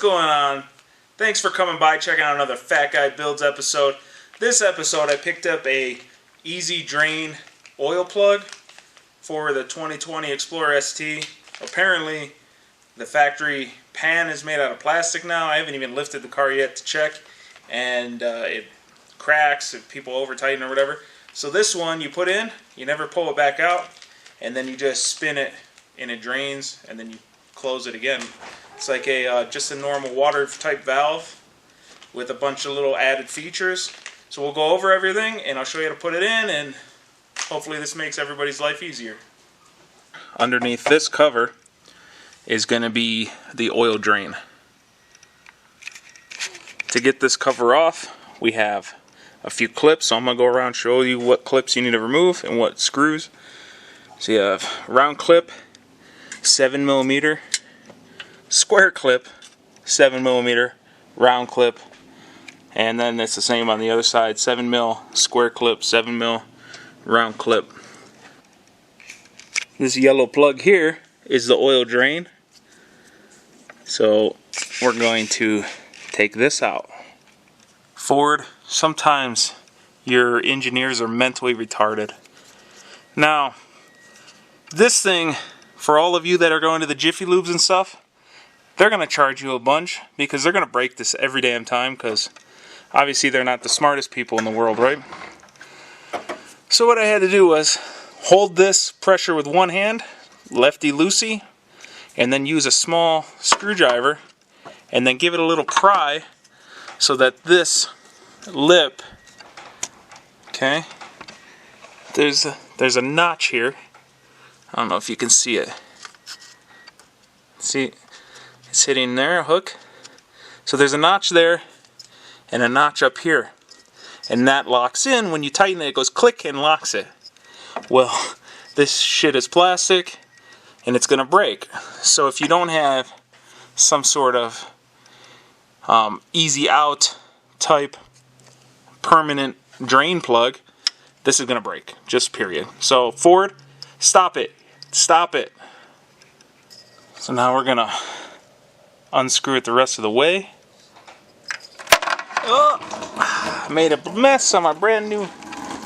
going on? Thanks for coming by, checking out another Fat Guy Builds episode. This episode I picked up a easy drain oil plug for the 2020 Explorer ST. Apparently the factory pan is made out of plastic now. I haven't even lifted the car yet to check, and it cracks if people over tighten or whatever. So this one you put in, you never pull it back out, and then you just spin it and it drains, and then you close it again. It's like a just a normal water type valve with a bunch of little added features. So we'll go over everything and I'll show you how to put it in, and hopefully this makes everybody's life easier. Underneath this cover is going to be the oil drain. To get this cover off, we have a few clips, so I'm going to go around and show you what clips you need to remove and what screws. So you have round clip, 7mm, square clip, 7mm, round clip, and then it's the same on the other side, 7mm, square clip, 7mm, round clip. This yellow plug here is the oil drain. So we're going to take this out. Ford, sometimes your engineers are mentally retarded. Now, this thing, for all of you that are going to the Jiffy Lubes and stuff, they're going to charge you a bunch because they're going to break this every damn time, because obviously they're not the smartest people in the world, right? So what I had to do was hold this pressure with one hand, lefty-loosey, and then use a small screwdriver and then give it a little pry so that this lip, okay, there's a notch here. I don't know if you can see it. See, it's hitting there, a hook. So there's a notch there and a notch up here. And that locks in. When you tighten it, it goes click and locks it. Well, this shit is plastic and it's gonna break. So if you don't have some sort of easy out type permanent drain plug, this is gonna break, just period. So Ford, stop it. Stop it. So now we're gonna unscrew it the rest of the way. Oh, I made a mess on my brand new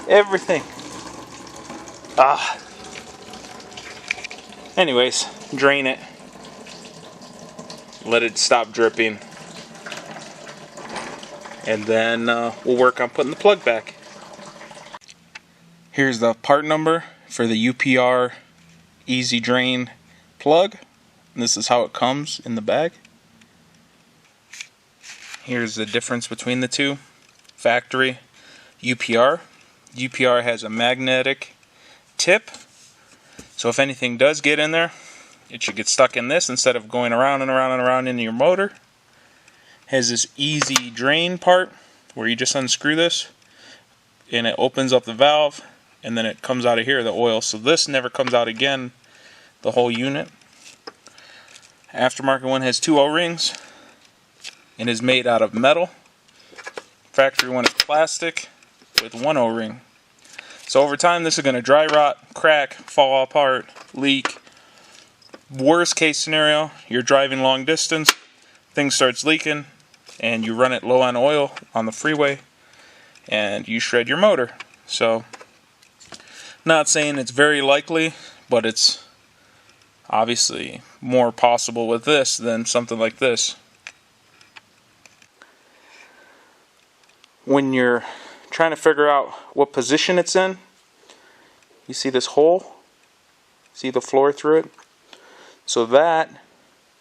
everything. Anyways, drain it. Let it stop dripping. And then we'll work on putting the plug back. Here's the part number for the UPR Easy Drain plug. And this is how it comes in the bag. Here's the difference between the two. Factory UPR. UPR has a magnetic tip. So if anything does get in there, it should get stuck in this instead of going around and around and around into your motor. Has this easy drain part where you just unscrew this and it opens up the valve, and then it comes out of here, the oil. So this never comes out again, the whole unit. Aftermarket one has 2 O-rings and is made out of metal. Factory one is plastic with 1 O-ring. So over time this is going to dry rot, crack, fall apart, leak. Worst case scenario, you're driving long distance, thing starts leaking, and you run it low on oil on the freeway, and you shred your motor. So, not saying it's very likely, but it's obviously more possible with this than something like this. When you're trying to figure out what position it's in, you see this hole? See the floor through it? So that,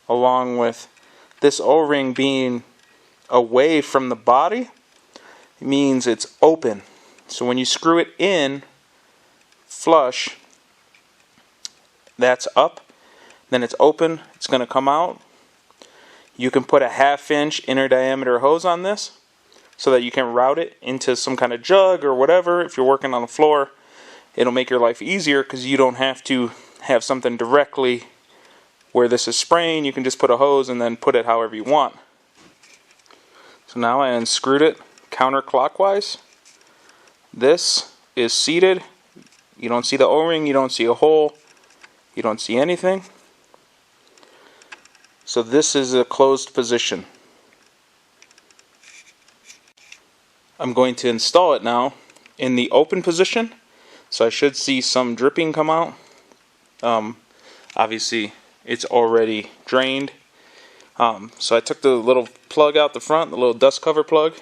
along with this O-ring being away from the body, means it's open. So when you screw it in flush, that's up, then it's open, it's going to come out. You can put a 1/2 inch inner diameter hose on this so that you can route it into some kind of jug or whatever. If you're working on the floor, it'll make your life easier because you don't have to have something directly where this is spraying. You can just put a hose and then put it however you want. So now I unscrewed it counterclockwise. This is seated. You don't see the O-ring, you don't see a hole, you don't see anything. So this is a closed position. I'm going to install it now in the open position, so I should see some dripping come out. Obviously it's already drained. So I took the little plug out the front, the little dust cover plug.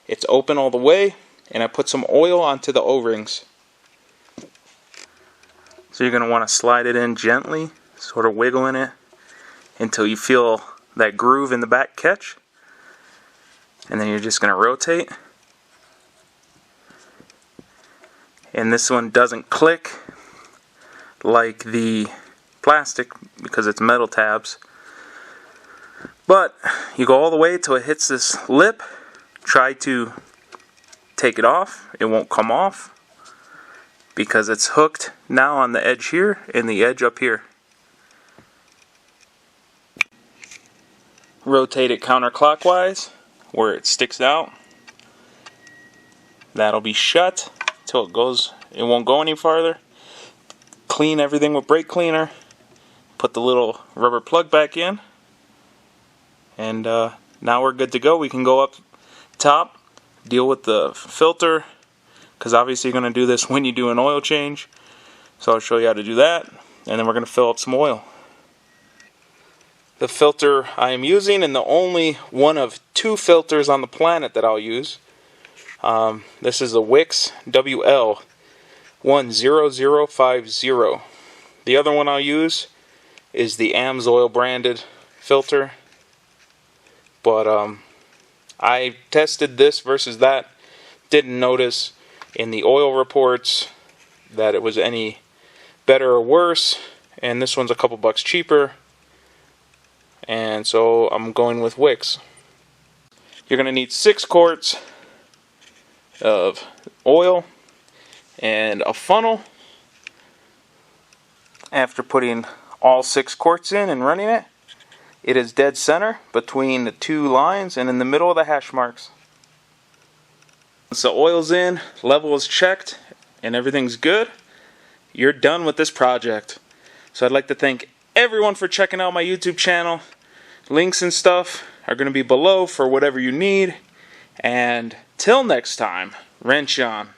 It's open all the way, and I put some oil onto the O-rings. So you're going to want to slide it in gently, sort of wiggling it until you feel that groove in the back catch. And then you're just going to rotate. And this one doesn't click like the plastic because it's metal tabs. But you go all the way till it hits this lip. Try to take it off. It won't come off because it's hooked now on the edge here and the edge up here. Rotate it counterclockwise where it sticks out. That'll be shut till it won't go any farther. Clean everything with brake cleaner. Put the little rubber plug back in. And now we're good to go. We can go up top, deal with the filter, because obviously you're going to do this when you do an oil change. So I'll show you how to do that, and then we're going to fill up some oil. The filter I am using, and the only one of 2 filters on the planet that I'll use, this is the Wix WL10050. The other one I'll use is the Amsoil branded filter. But I tested this versus that. Didn't notice in the oil reports that it was any better or worse. And this one's a couple bucks cheaper. And so I'm going with Wix. You're going to need 6 quarts of oil and a funnel. After putting all 6 quarts in and running it, it is dead center between the 2 lines and in the middle of the hash marks. Once the oil's in, level is checked, and everything's good, you're done with this project. So I'd like to thank everyone for checking out my YouTube channel. Links and stuff are going to be below for whatever you need. And till next time, wrench on.